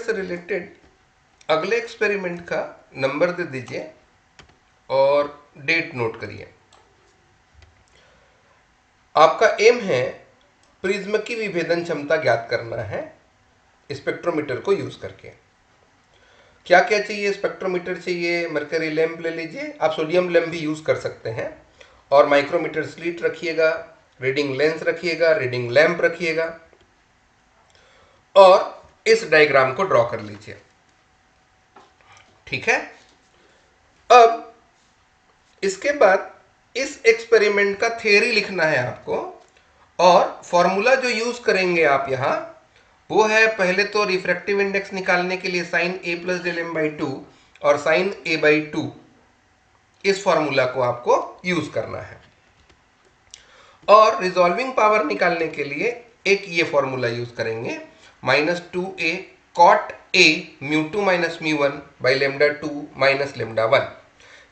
से रिलेटेड अगले एक्सपेरिमेंट का नंबर दे दीजिए और डेट नोट करिए। आपका एम है प्रिज्म की विभेदन क्षमता ज्ञात करना है स्पेक्ट्रोमीटर को यूज करके। क्या क्या चाहिए? स्पेक्ट्रोमीटर चाहिए, मरकरी लैंप ले लीजिए, आप सोडियम लैंप भी यूज कर सकते हैं, और माइक्रोमीटर स्लिट रखिएगा, रीडिंग लेंस रखिएगा, रीडिंग लैंप रखिएगा, और इस डायग्राम को ड्रॉ कर लीजिए। ठीक है। अब इसके बाद इस एक्सपेरिमेंट का थ्योरी लिखना है आपको, और फॉर्मूला जो यूज करेंगे आप यहां वो है, पहले तो रिफ्रैक्टिव इंडेक्स निकालने के लिए sine A plus del m by 2 और साइन ए बाई 2, इस फॉर्मूला को आपको यूज करना है। और रिजॉल्विंग पावर निकालने के लिए एक ये फॉर्मूला यूज करेंगे, -2a cot a μ2 minus μ1 by lambda 2 minus lambda 1।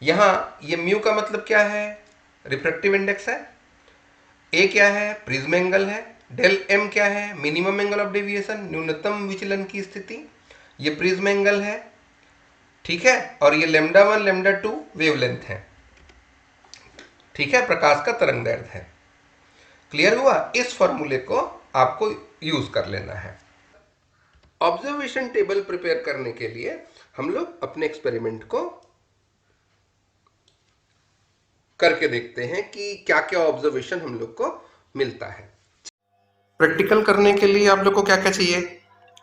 यहां ये म्यू का मतलब क्या है? रिफ्रैक्टिव इंडेक्स है। ए क्या है? प्रिज्म एंगल है। डेल एम क्या है? मिनिमम एंगल ऑफ डेविएशन, न्यूनतम विचलन की स्थिति। ये प्रिज्म एंगल है, ठीक है। और ये लेमडा 1 लेमडा 2 वेवलेंथ है, ठीक है, प्रकाश का तरंग दैर्ध्य है। क्लियर हुआ? इस फॉर्मूले को आपको यूज कर लेना है। ऑब्जर्वेशन टेबल प्रिपेयर करने के लिए हम लोग अपने एक्सपेरिमेंट को करके देखते हैं कि क्या क्या ऑब्जर्वेशन हम लोग को मिलता है। प्रैक्टिकल करने के लिए आप लोग को क्या क्या चाहिए?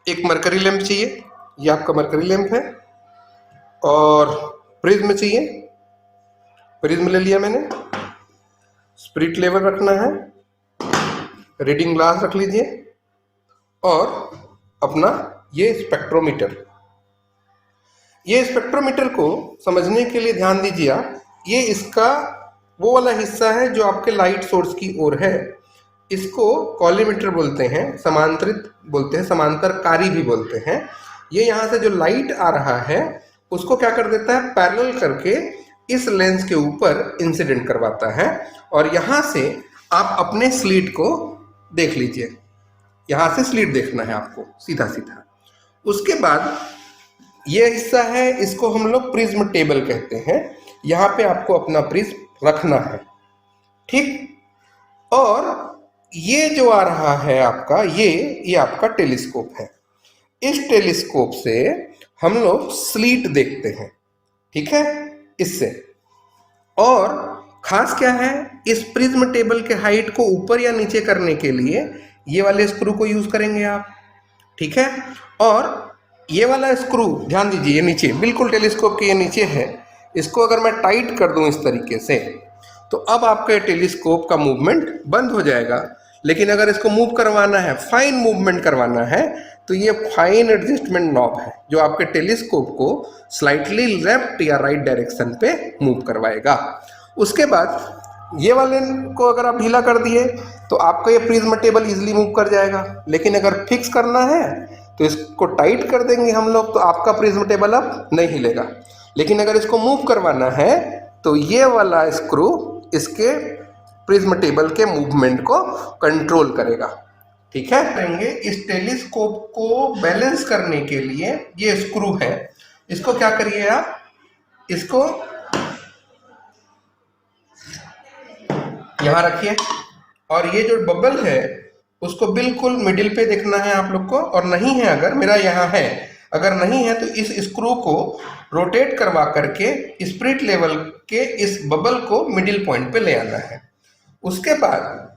एक मरकरी लैंप चाहिए, ये आपका मरकरी लैंप है, और प्रिज्म चाहिए, प्रिज्म ले लिया मैंने, स्पिरिट लेवल रखना है, रीडिंग ग्लास रख लीजिए, और अपना ये स्पेक्ट्रोमीटर। ये स्पेक्ट्रोमीटर को समझने के लिए ध्यान दीजिए आप, ये इसका वो वाला हिस्सा है जो आपके लाइट सोर्स की ओर है। इसको कॉलीमीटर बोलते हैं, समांतरित बोलते हैं, समांतरकारी भी बोलते हैं। ये यहाँ से जो लाइट आ रहा है उसको क्या कर देता है? पैरेलल करके इस लेंस के ऊपर इंसिडेंट करवाता है, और यहाँ से आप अपने स्लिट को देख लीजिए। यहाँ से स्लिट देखना है आपको सीधा सीधा। उसके बाद ये हिस्सा है, इसको हम लोग प्रिज्म टेबल कहते हैं। यहाँ पे आपको अपना प्रिज्म रखना है, ठीक। और ये जो आ रहा है आपका, ये आपका टेलीस्कोप है। इस टेलीस्कोप से हम लोग स्लिट देखते हैं, ठीक है, इससे। और खास क्या है, इस प्रिज्म टेबल के हाइट को ऊपर या नीचे करने के लिए ये वाले स्क्रू को यूज करेंगे आप, ठीक है। और ये वाला स्क्रू ध्यान दीजिए, ये नीचे बिल्कुल टेलीस्कोप के ये नीचे है। इसको अगर मैं टाइट कर दूं इस तरीके से, तो अब आपका टेलीस्कोप का मूवमेंट बंद हो जाएगा। लेकिन अगर इसको मूव करवाना है, फाइन मूवमेंट करवाना है, तो ये फाइन एडजस्टमेंट नॉब है जो आपके टेलीस्कोप को स्लाइटली लेफ्ट या राइट डायरेक्शन पे मूव करवाएगा। उसके बाद ये वाले को अगर आप ढीला कर दिए तो आपका ये प्रिज्म टेबल इजीली मूव कर जाएगा। लेकिन अगर फिक्स करना है तो इसको टाइट कर देंगे हम लोग, तो आपका प्रिज्म टेबल अब नहीं हिलेगा। लेकिन अगर इसको मूव करवाना है तो ये वाला स्क्रू इसके प्रिज्म टेबल के मूवमेंट को कंट्रोल करेगा, ठीक है। करेंगे इस टेलीस्कोप को बैलेंस करने के लिए ये स्क्रू है, इसको क्या करिए आप, इसको यहां रखिए, और ये जो बबल है उसको बिल्कुल मिडिल पे देखना है आप लोग को। और नहीं है, अगर मेरा यहाँ है, अगर नहीं है तो इस स्क्रू को रोटेट करवा करके स्पिरिट लेवल के इस बबल को मिडिल पॉइंट पे ले आना है। उसके बाद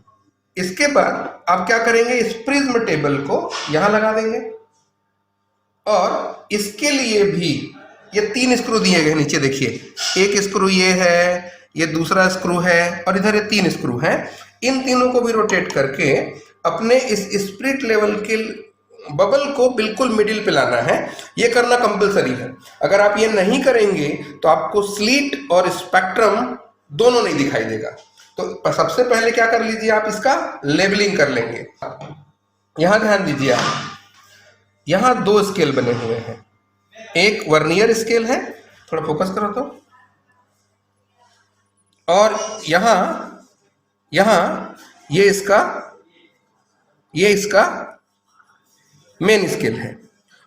इसके बाद आप क्या करेंगे, इस प्रिज्म टेबल को यहां लगा देंगे, और इसके लिए भी ये 3 स्क्रू दिए गए नीचे देखिए। एक स्क्रू ये है, ये दूसरा स्क्रू है, और इधर ये 3 स्क्रू हैं। इन तीनों को भी रोटेट करके अपने इस स्पिरिट लेवल के बबल को बिल्कुल मिडिल पे लाना है। ये करना कंपलसरी है। अगर आप ये नहीं करेंगे तो आपको स्लिट और स्पेक्ट्रम दोनों नहीं दिखाई देगा। तो सबसे पहले क्या कर लीजिए, आप इसका लेबलिंग कर लेंगे। यहां ध्यान दीजिए आप, यहां 2 स्केल बने हुए हैं। एक वर्नियर स्केल है, थोड़ा फोकस करो तो, और यहां ये इसका मेन स्केल है।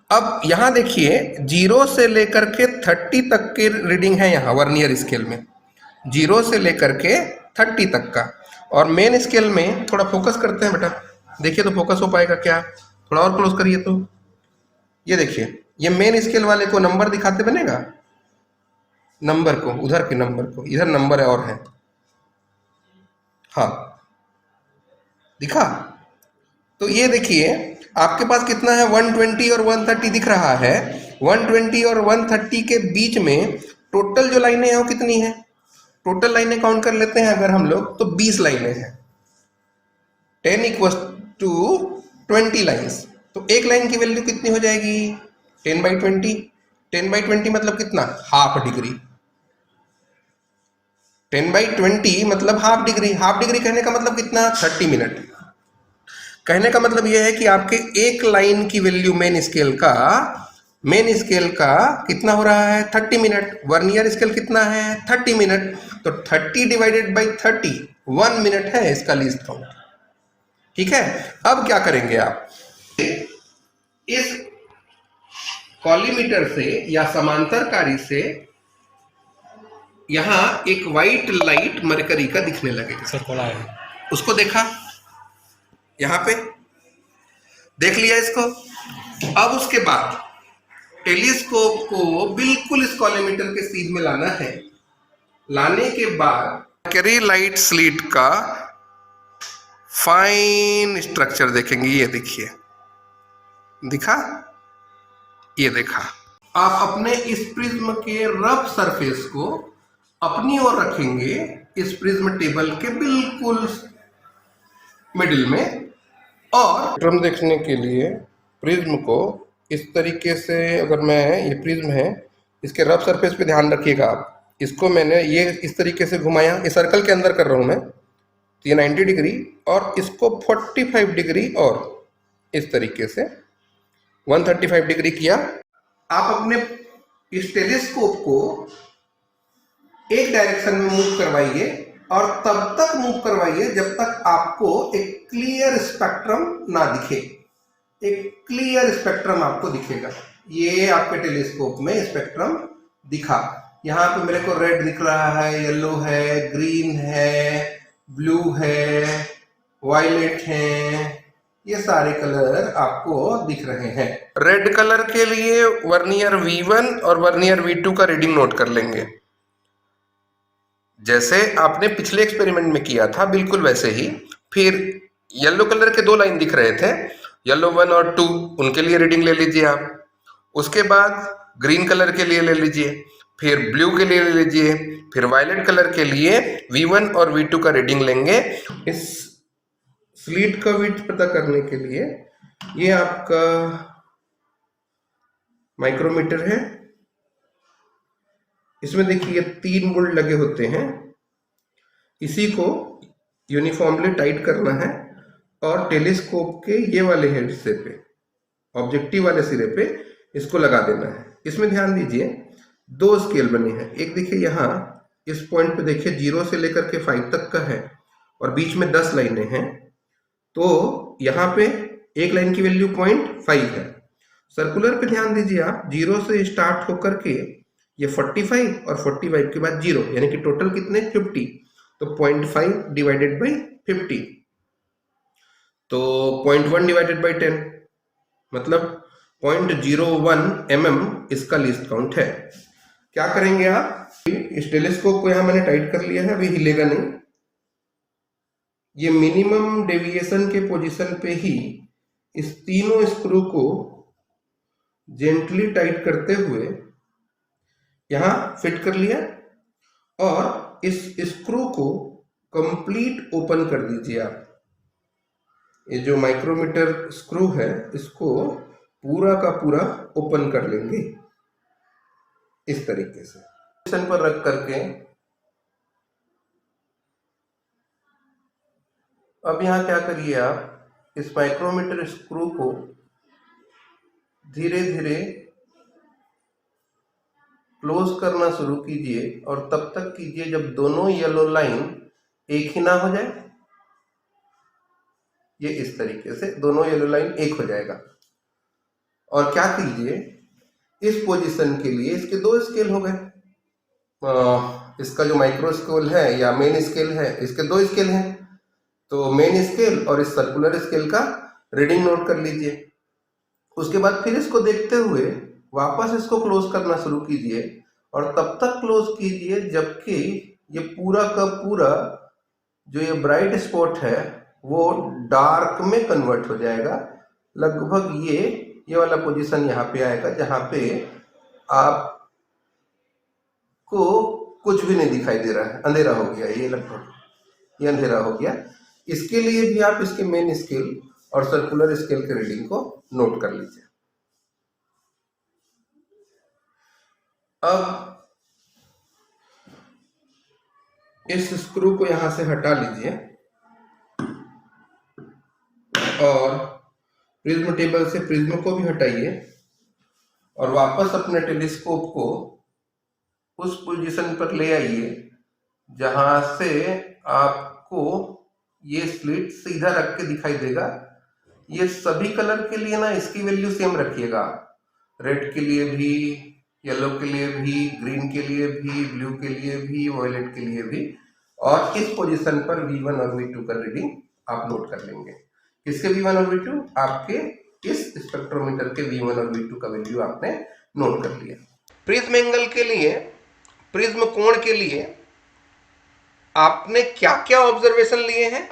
अब यहाँ देखिए 0 से लेकर के 30 तक के रीडिंग है यहाँ वर्नियर स्केल में, 0 से लेकर के 30 तक का। और मेन स्केल में थोड़ा फोकस करते हैं बेटा, देखिए तो फोकस हो पाएगा क्या, थोड़ा और क्लोज करिए तो। ये देखिए, ये मेन स्केल वाले को नंबर दिखाते बनेगा, नंबर को, उधर के नंबर को, इधर नंबर और है, हाँ दिखा। तो ये देखिए आपके पास कितना है, 120 और 130 दिख रहा है। 120 और 130 के बीच में टोटल जो लाइनें हैं वो कितनी है, टोटल लाइनें काउंट कर लेते हैं अगर हम लोग, तो 20 लाइनें हैं। 10 इक्वल्स टू 20 लाइन्स। तो एक लाइन की वैल्यू कितनी हो जाएगी, 10/20। 10/20 मतलब कितना, हाफ डिग्री। 10/20 मतलब हाफ डिग्री। हाफ डिग्री कहने का मतलब कितना, 30 मिनट। कहने का मतलब यह है कि आपके एक लाइन की वैल्यू मेन स्केल का कितना हो रहा है, 30 मिनट। वर्नियर स्केल कितना है, 30 मिनट। तो 30 डिवाइडेड बाई 30 1 मिनट है इसका लीस्ट काउंट। ठीक है, अब क्या करेंगे आप, इस कॉलीमीटर से या समांतरकारी से यहां एक व्हाइट लाइट मरकरी का दिखने लगेगा। सर है, उसको देखा, यहां पे देख लिया इसको। अब उसके बाद टेलीस्कोप को बिल्कुल इस कॉलीमीटर के सीध में लाना है। लाने के बाद मरकरी लाइट स्लिट का फाइन स्ट्रक्चर देखेंगे। ये देखिए, दिखा, ये देखा। आप अपने इस प्रिज्म के रफ सरफेस को अपनी ओर रखेंगे, इस प्रिज्म टेबल के बिल्कुल मिडिल में। और ड्रम देखने के लिए प्रिज्म को इस तरीके से, अगर मैं, ये प्रिज्म है, इसके रफ सरफेस पे ध्यान रखिएगा आप। इसको मैंने ये इस तरीके से घुमाया, इस सर्कल के अंदर कर रहा हूं मैं, तो ये 90 डिग्री, और इसको 45 डिग्री और इस तरीके से 135 डिग्री किया। आप अपने इस टेलीस्कोप को एक डायरेक्शन में मूव करवाइए, और तब तक मूव करवाइए जब तक आपको एक क्लियर स्पेक्ट्रम ना दिखे। एक क्लियर स्पेक्ट्रम आपको दिखेगा। ये आपके टेलीस्कोप में स्पेक्ट्रम दिखा। यहाँ पे मेरे को रेड दिख रहा है, येलो है, ग्रीन है, ब्लू है, वायलेट है, ये सारे कलर आपको दिख रहे हैं। रेड कलर के लिए वर्नियर V1 और वर्नियर V2 का रीडिंग नोट कर लेंगे, जैसे आपने पिछले एक्सपेरिमेंट में किया था बिल्कुल वैसे ही। फिर येलो कलर के 2 लाइन दिख रहे थे, येलो 1 और 2, उनके लिए रीडिंग ले लीजिए आप। उसके बाद ग्रीन कलर के लिए ले लीजिए, फिर ब्लू के लिए ले लीजिए, फिर वायलेट कलर के लिए V1 और V2 का रीडिंग लेंगे। इस स्लिट का विड्थ पता करने के लिए ये आपका माइक्रोमीटर है। इसमें देखिए 3 बोल्ट लगे होते हैं, इसी को यूनिफॉर्मली टाइट करना है, और टेलीस्कोप के ये वाले हिस्से पे, ऑब्जेक्टिव वाले सिरे पे इसको लगा देना है। इसमें ध्यान दीजिए 2 स्केल बने हैं। एक देखिए यहाँ इस पॉइंट पे देखिए 0 से लेकर के 5 तक का है, और बीच में 10 लाइनें हैं। तो यहाँ पे एक लाइन की वैल्यू 0.5 है। सर्कुलर पे ध्यान दीजिए आप, 0 से स्टार्ट होकर के ये 45 और 45 के बाद 0, यानी कि टोटल कितने, 50। तो 0.5 डिवाइडेड बाई 50, तो 0.1 डिवाइडेड बाई 10, मतलब 0.01 mm इसका लीस्ट काउंट है। क्या करेंगे आप, इस टेलीस्कोप को यहां मैंने टाइट कर लिया है, अभी हिलेगा नहीं। ये मिनिमम डेविएशन के पोजीशन पे ही इस तीनों स्क्रू को जेंटली टाइट करते हुए यहां फिट कर लिया, और इस स्क्रू को कंप्लीट ओपन कर दीजिए आप। ये जो माइक्रोमीटर स्क्रू है इसको पूरा का पूरा ओपन कर लेंगे इस तरीके से, पोजीशन पर रख करके। अब यहाँ क्या करिए आप, इस माइक्रोमीटर स्क्रू को धीरे धीरे क्लोज करना शुरू कीजिए, और तब तक कीजिए जब दोनों येलो लाइन एक ही ना हो जाए। ये इस तरीके से दोनों येलो लाइन एक हो जाएगा। और क्या कीजिए, इस पोजीशन के लिए इसके दो स्केल हो गए। इसका जो माइक्रो स्केल है या मेन स्केल है, इसके दो स्केल हैं, तो मेन स्केल और इस सर्कुलर स्केल का रीडिंग नोट कर लीजिए। उसके बाद फिर इसको देखते हुए वापस इसको क्लोज करना शुरू कीजिए, और तब तक क्लोज कीजिए जबकि ये पूरा का पूरा जो ये ब्राइट स्पॉट है वो डार्क में कन्वर्ट हो जाएगा। लगभग ये वाला पोजीशन यहाँ पे आएगा जहाँ पे आपको कुछ भी नहीं दिखाई दे रहा है, अंधेरा हो गया, ये लगभग ये अंधेरा हो गया। इसके लिए भी आप इसके मेन स्केल और सर्कुलर स्केल के रीडिंग को नोट कर लीजिए। अब इस स्क्रू को यहां से हटा लीजिए और प्रिज्म टेबल से प्रिज्म को भी हटाइए और वापस अपने टेलीस्कोप को उस पोजीशन पर ले आइए जहां से आपको ये स्लिट सीधा रख के दिखाई देगा। ये सभी कलर के लिए ना इसकी वैल्यू सेम रखिएगा, रेड के लिए भी, येलो के लिए भी, ग्रीन के लिए भी, ब्लू के लिए भी, वॉयलेट के लिए भी। और इस पोजीशन पर V1 और V2 का रीडिंग आप नोट कर लेंगे। किसके V1 और V2? आपके इस स्पेक्ट्रोमीटर के V1 और V2 का वैल्यू आपने नोट कर लिया। प्रिज्म एंगल के लिए, प्रिज्म कोण के लिए आपने क्या क्या ऑब्जर्वेशन लिए हैं?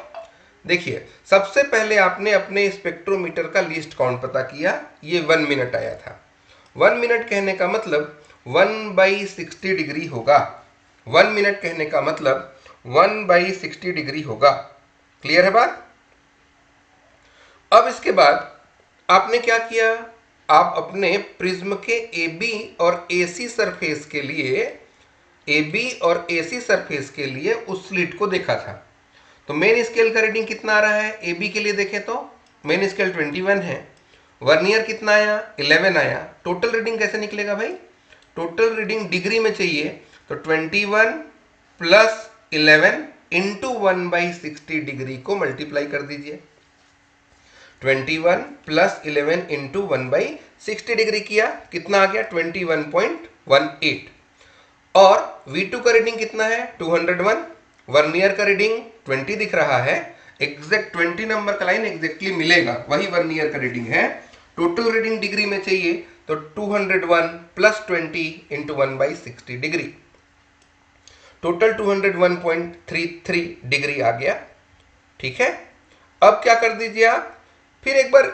देखिए, सबसे पहले आपने अपने स्पेक्ट्रोमीटर का लीस्ट काउंट पता किया, ये 1 मिनट आया था। 1 मिनट कहने का मतलब 1/60 डिग्री होगा। 1 मिनट कहने का मतलब 1/60 डिग्री होगा। क्लियर है बात? अब इसके बाद आपने क्या किया, आप अपने प्रिज्म के AB और AC सरफेस के लिए, AB और AC सरफेस के लिए उस स्लिट को देखा था। तो मेन स्केल का रीडिंग कितना आ रहा है? AB के लिए देखें तो मेन स्केल 21 है, वर्नियर कितना आया? 11 आया। टोटल रीडिंग कैसे निकलेगा भाई? टोटल रीडिंग डिग्री में चाहिए, तो 21 प्लस 11 इंटू 1/60 डिग्री को मल्टीप्लाई कर दीजिए। 21 प्लस 11 इंटू 1/60 डिग्री किया, कितना आ गया? 21.18। और V2 का रीडिंग कितना है? 201। वर्नियर का रीडिंग 20 दिख रहा है, एग्जैक्ट 20 नंबर का लाइन एग्जैक्टली मिलेगा, वही वर्नियर का रीडिंग है। टोटल रीडिंग डिग्री में चाहिए, तो 201 plus 20 into 1/60 degree, total 201.33 degree आ गया। ठीक है, अब क्या कर दीजिए आप, फिर एक बार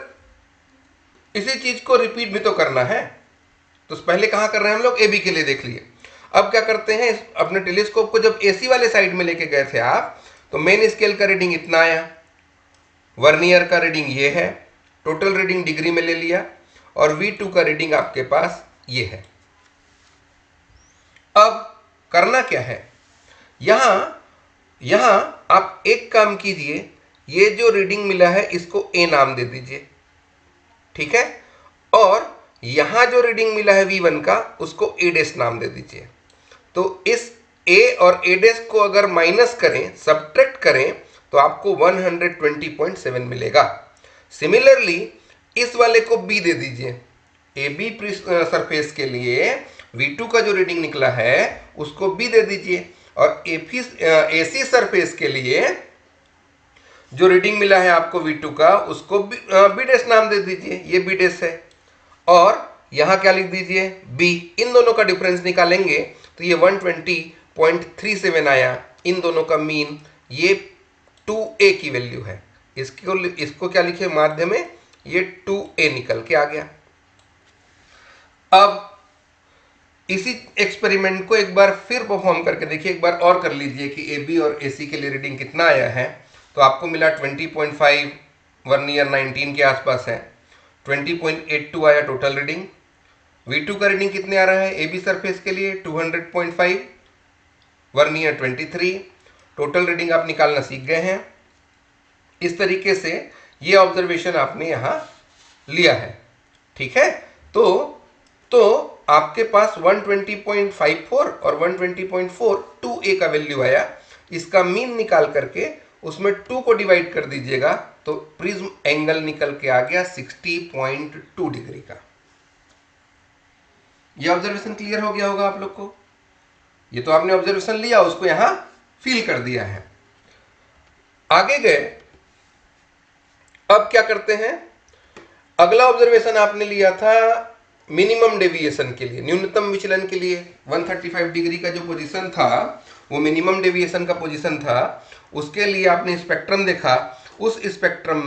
इसी चीज को रिपीट भी तो करना है। तो पहले कहां कर रहे हैं हम लोग? AB के लिए देख लिए। अब क्या करते हैं, अपने टेलीस्कोप को जब AC वाले साइड में लेके गए थे आप, तो मेन स्केल का रीडिंग इतना आया, वर्नियर का रीडिंग ये है, टोटल रीडिंग डिग्री में ले लिया, और V2 का रीडिंग आपके पास ये है। अब करना क्या है, यहां आप एक काम कीजिए, ये जो रीडिंग मिला है इसको A नाम दे दीजिए। ठीक है, और यहां जो रीडिंग मिला है V1 का, उसको A' नाम दे दीजिए। तो इस A और A' को अगर माइनस करें, सब्ट्रैक्ट करें, तो आपको 120.7 मिलेगा। सिमिलरली इस वाले को B दे दीजिए। AB सरफेस के लिए V2 का जो रीडिंग निकला है उसको B दे दीजिए, और AC सरफेस के लिए जो रीडिंग मिला है आपको V2 का, उसको B' नाम दे दीजिए, ये B' है। और यहां क्या लिख दीजिए? B। इन दोनों का डिफरेंस निकालेंगे तो ये 120.37 आया। इन दोनों का मीन ये 2A की वैल्यू है। इसको क्या लिखे माध्य में? ये 2A निकल के आ गया। अब इसी एक्सपेरिमेंट को एक बार फिर परफॉर्म करके देखिए, एक बार और कर लीजिए कि AB और AC के लिए रीडिंग कितना आया है। तो आपको मिला 20.5, वर्नियर 19 के आसपास है, 20.82 आया टोटल रीडिंग। V2 का रीडिंग कितने आ रहा है AB सरफेस के लिए? 200.5, वर्नियर 23, टोटल रीडिंग आप निकालना सीख गए हैं। इस तरीके से ये ऑब्जर्वेशन आपने यहां लिया है। ठीक है, तो आपके पास 120.54 और 120.4 2A का वैल्यू आया। इसका मीन निकाल करके उसमें 2 को डिवाइड कर दीजिएगा, तो प्रिज्म एंगल निकल के आ गया 60.2 डिग्री का। ये ऑब्जर्वेशन क्लियर हो गया होगा आप लोग को। ये तो आपने ऑब्जर्वेशन लिया, उसको यहां फील कर दिया है। आगे गए, अब क्या करते हैं, अगला ऑब्जर्वेशन आपने लिया था मिनिमम डेविएशन के लिए, न्यूनतम विचलन के लिए। 135 डिग्री का जो पोजीशन था वो मिनिमम डेविएशन का पोजीशन था। उसके लिए आपने स्पेक्ट्रम देखा। उस स्पेक्ट्रम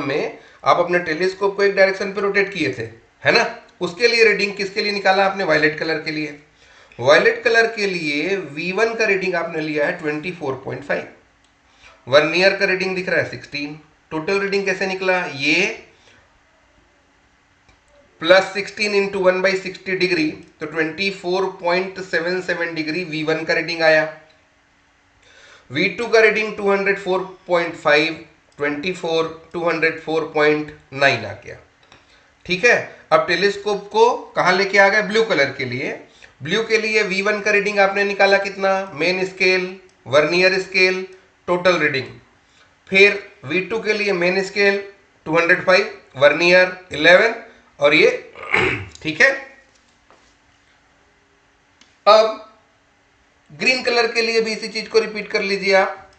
में आप अपने टेलीस्कोप को एक डायरेक्शन पे रोटेट किए थे, है ना। उसके लिए रीडिंग किसके लिए निकाला आपने? वायलेट कलर के लिए। वायलेट कलर के लिए V1 का रीडिंग आपने लिया है 24.5, वर्नियर का रीडिंग दिख रहा है 16। टोटल रीडिंग कैसे निकला? ये प्लस 16 इंटू 1/60 डिग्री, तो 24.77 डिग्री V1 का रीडिंग आया। V2 का रीडिंग 204.5, 204.9 आ गया। ठीक है। अब टेलीस्कोप को कहां लेके आ गए? ब्लू कलर के लिए। ब्लू के लिए V1 का रीडिंग आपने निकाला कितना? Main scale, vernier scale, total reading. फिर V2 के लिए मेन स्केल 205, वर्नियर 11 और ये ठीक है। अब ग्रीन कलर के लिए भी इसी चीज को रिपीट कर लीजिए आप।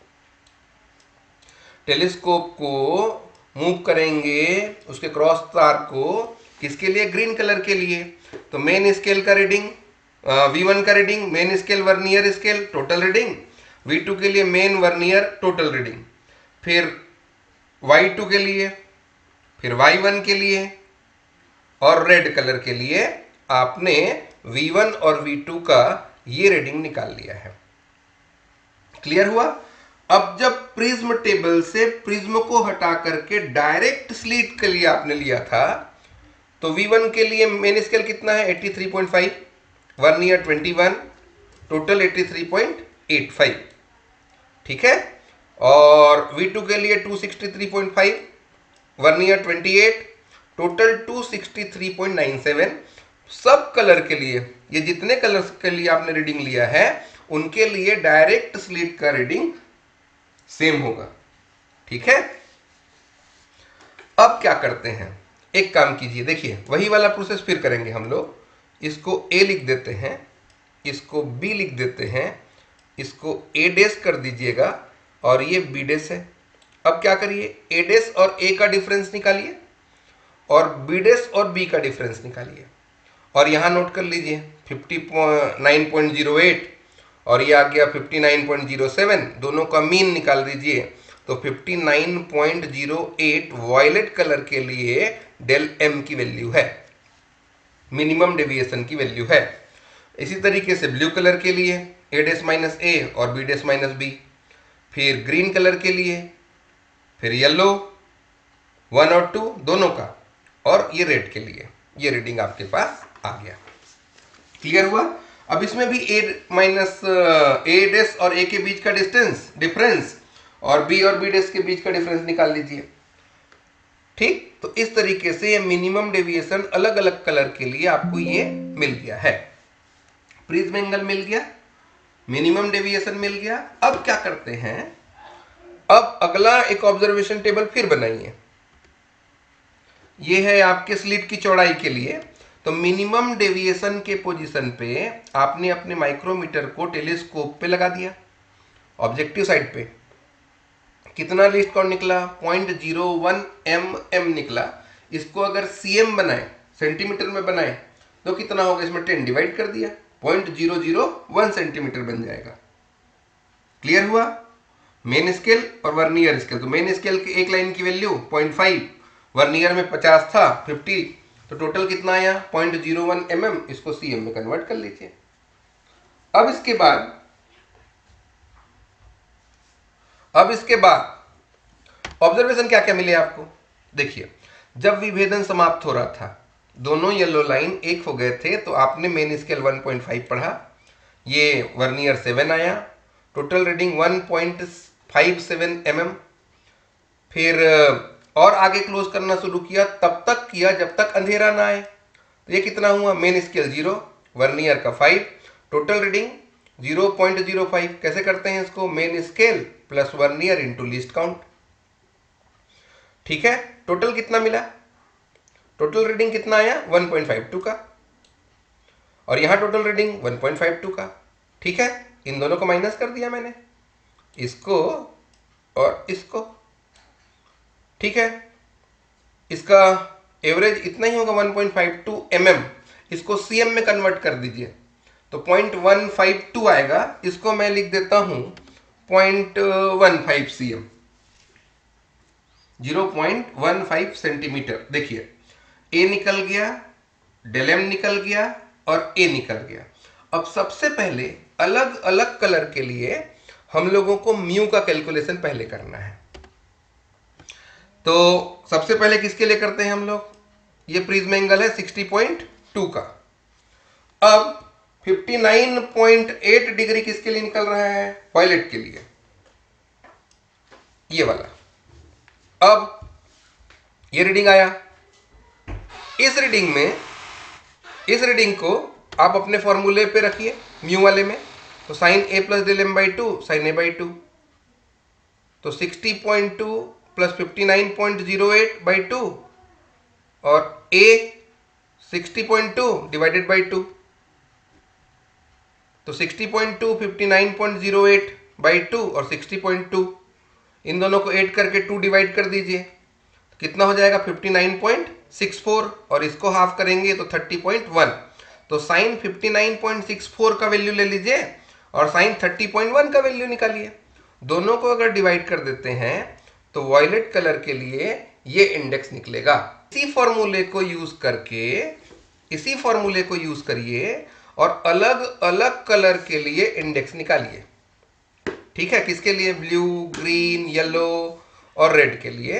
टेलीस्कोप को मूव करेंगे, उसके क्रॉस तार को, किसके लिए? ग्रीन कलर के लिए। तो मेन स्केल का रीडिंग V1 का reading, main scale, vernier scale, total reading. V2 के लिए मेन, वर्नियर, टोटल रीडिंग। फिर Y2 के लिए, फिर Y1 के लिए, और रेड कलर के लिए आपने V1 और V2 का ये रीडिंग निकाल लिया है। क्लियर हुआ? अब जब प्रिज्म टेबल से प्रिज्म को हटा करके डायरेक्ट स्लीट के लिए आपने लिया था, तो V1 के लिए मेन स्केल कितना है? 83.5, वर्नियर 21, टोटल 83.85। ठीक है। और V2 के लिए 263.5, वर्नियर 28, टोटल 263.97। सब कलर के लिए, ये जितने कलर्स के लिए आपने रीडिंग लिया है उनके लिए डायरेक्ट स्लिट का रीडिंग सेम होगा। ठीक है। अब क्या करते हैं, एक काम कीजिए, देखिए वही वाला प्रोसेस फिर करेंगे हम लोग। इसको A लिख देते हैं, इसको B लिख देते हैं, इसको A डैश कर दीजिएगा और ये B डैश है। अब क्या करिए, A डैश और A का डिफरेंस निकालिए और B डैश और B का डिफरेंस निकालिए और यहां नोट कर लीजिए 59.08 और ये आ गया 59.07, दोनों का मीन निकाल दीजिए। तो 59.08 वॉयलेट कलर के लिए डेल M की वैल्यू है, मिनिमम डेविएशन की वैल्यू है। इसी तरीके से ब्लू कलर के लिए A डैश माइनस A और B डैश माइनस B, फिर ग्रीन कलर के लिए, फिर येलो 1 और 2 दोनों का, और ये रेड के लिए ये रीडिंग आपके पास आ गया। क्लियर हुआ? अब इसमें भी A माइनस A डैश और A के बीच का डिफरेंस और B और B डैश के बीच का डिफरेंस निकाल लीजिए। ठीक, तो इस तरीके से ये मिनिमम डेविएशन अलग अलग कलर के लिए आपको ये मिल गया है। प्रिज्म एंगल मिल गया, मिनिमम डेविएशन मिल गया। अब क्या करते हैं, अब अगला एक ऑब्जर्वेशन टेबल फिर बनाइए। ये है आपके स्लिट की चौड़ाई के लिए। तो मिनिमम डेविएशन के पोजीशन पे आपने अपने माइक्रोमीटर को टेलीस्कोप पे लगा दिया, ऑब्जेक्टिव साइड पे। कितना लीस्ट काउंट निकला? 0.01 mm निकला। इसको अगर cm बनाए, सेंटीमीटर में बनाए, तो कितना होगा? इसमें 10 डिवाइड कर दिया, 0.001 सेंटीमीटर बन जाएगा। क्लियर हुआ? मेन स्केल और वर्नियर स्केल, तो मेन स्केल की एक लाइन की वैल्यू 0.5, वर्नियर में 50 था 50, तो टोटल कितना आया? 0.01 mm। इसको cm में कन्वर्ट कर लीजिए। अब इसके बाद ऑब्जर्वेशन क्या क्या मिले आपको? देखिए, जब विभेदन समाप्त हो रहा था, दोनों येलो लाइन एक हो गए थे, तो आपने मेन स्केल 1.5 पढ़ा, ये वर्नियर 7 आया, टोटल रीडिंग 1.57 mm। फिर और आगे क्लोज करना शुरू किया, तब तक किया जब तक अंधेरा ना आए। तो ये कितना हुआ? मेन स्केल 0, वर्नियर का 5, टोटल रीडिंग 0.05। कैसे करते हैं इसको? Main scale plus vernier into least count. ठीक है, टोटल कितना मिला? टोटल रीडिंग कितना आया 1.52 का, और यहां टोटल रीडिंग 1.52 का। ठीक है, इन दोनों को माइनस कर दिया मैंने, इसको और इसको। ठीक है, इसका एवरेज इतना ही होगा 1.52 mm, इसको cm में कन्वर्ट कर दीजिए तो 0.152 आएगा। इसको मैं लिख देता हूं 0.15 cm, 0.15 सेंटीमीटर। देखिए ए निकल गया, डेल एम निकल गया और ए निकल गया। अब सबसे पहले अलग अलग कलर के लिए हम लोगों को म्यू का कैलकुलेशन पहले करना है। तो सबसे पहले किसके लिए करते हैं हम लोग, ये प्रिज्म एंगल है 60.2 का। अब 59.8 डिग्री किसके लिए निकल रहा है, वायलेट के लिए, ये वाला। अब ये रीडिंग आया, इस रीडिंग को आप अपने फॉर्मूले पे रखिए म्यू वाले में, तो sine A plus del m by two sine A by two, तो 60.2 प्लस 59.08 बाई टू, और ए 60.2 डिवाइडेड बाई टू, तो 60.2 59.08 बाई टू और 60.2, इन दोनों को ऐड करके 2 डिवाइड कर दीजिए, कितना हो जाएगा 59.64, और इसको हाफ करेंगे तो 30.1। तो साइन 59.64 का वैल्यू ले लीजिए और साइन 30.1 का वैल्यू निकालिए। दोनों को अगर डिवाइड कर देते हैं तो वॉयलेट कलर के लिए ये इंडेक्स निकलेगा। इसी फॉर्मूले को यूज करिए और अलग अलग कलर के लिए इंडेक्स निकालिए। ठीक है, किसके लिए, ब्लू, ग्रीन, येलो और रेड के लिए।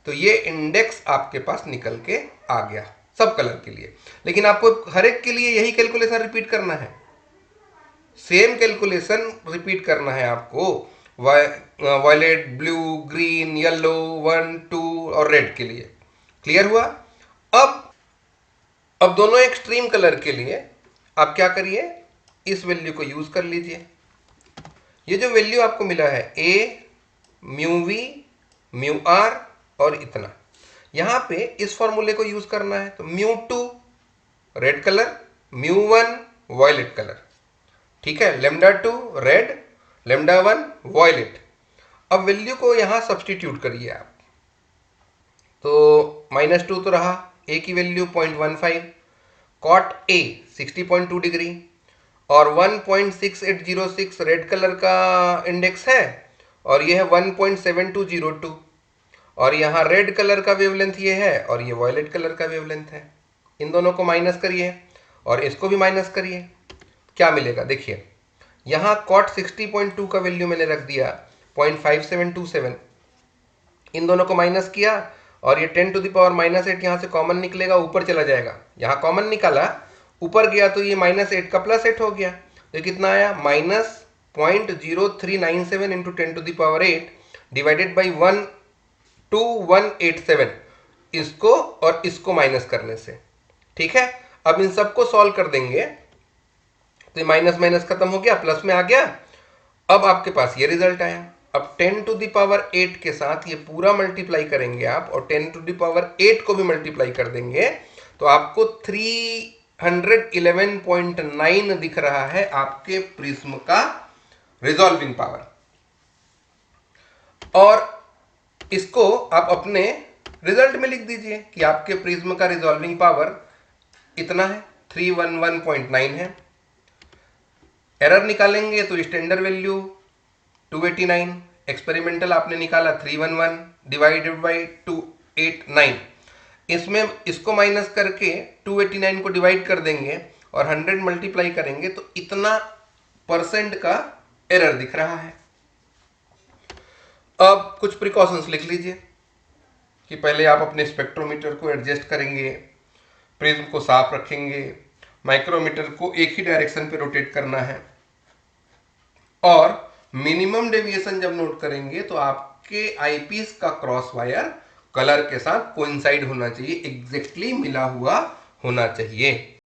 तो ये इंडेक्स आपके पास निकल के आ गया सब कलर के लिए। लेकिन आपको हर एक के लिए यही कैलकुलेशन रिपीट करना है, सेम कैलकुलेशन रिपीट करना है आपको, वायलेट, ब्लू, ग्रीन, येलो, 1, 2 और रेड के लिए। क्लियर हुआ। अब दोनों एक्सट्रीम कलर के लिए आप क्या करिए, इस वैल्यू को यूज कर लीजिए। ये जो वैल्यू आपको मिला है ए, म्यू वी, म्यू आर और इतना, यहां पे इस फॉर्मूले को यूज करना है। तो mu 2 red colour, mu 1 violet colour. ठीक है, लेमडा 2 रेड, लेमडा 1 वॉयलेट। अब वैल्यू को यहां सब्सटीट्यूट करिए आप, तो -2 तो रहा, ए की वैल्यू 0.15, कॉट ए 60.2 डिग्री और 1.6806 रेड कलर का इंडेक्स है, और ये है 1.7202, और यहाँ रेड कलर का वेवलेंथ ये है और ये वॉयलेट कलर का वेवलेंथ है। इन दोनों को माइनस करिए और इसको भी माइनस करिए, क्या मिलेगा देखिए। यहाँ कॉट 60.2 का वैल्यू मैंने रख दिया 0.5727, इन दोनों को माइनस किया और ये 10 टू द पावर -8 यहाँ से कॉमन निकलेगा, ऊपर चला जाएगा। यहाँ कॉमन निकाला, ऊपर गया तो ये -8 का +8 हो गया, तो कितना आया -0.0397 into 10 to the power 8 divided by 12187, इसको और इसको माइनस करने से। ठीक है, अब इन सबको सॉल्व कर देंगे तो माइनस माइनस खत्म हो गया, प्लस में आ गया। अब आपके पास ये रिजल्ट आया। अब 10 टू द पावर 8 के साथ ये पूरा मल्टीप्लाई करेंगे आप, और 10 टू द पावर 8 को भी मल्टीप्लाई कर देंगे, तो आपको 311.9 दिख रहा है आपके प्रिज्म का रिजॉल्विंग पावर। और इसको आप अपने रिजल्ट में लिख दीजिए कि आपके प्रिज्म का रिजॉल्विंग पावर इतना है, 311.9 है। एरर निकालेंगे तो स्टैंडर्ड वैल्यू 289, एक्सपेरिमेंटल आपने निकाला 311 डिवाइडेड बाई 289, इसमें इसको माइनस करके 289 को डिवाइड कर देंगे और 100 मल्टीप्लाई करेंगे तो इतना % का एरर दिख रहा है। अब कुछ प्रिकॉशंस लिख लीजिए कि पहले आप अपने स्पेक्ट्रोमीटर को एडजस्ट करेंगे, प्रिज्म को साफ रखेंगे, माइक्रोमीटर को एक ही डायरेक्शन पे रोटेट करना है, और मिनिमम डेविएशन जब नोट करेंगे तो आपके आईपीस का क्रॉस वायर कलर के साथ कोइंसाइड होना चाहिए, एग्जैक्टली मिला हुआ होना चाहिए।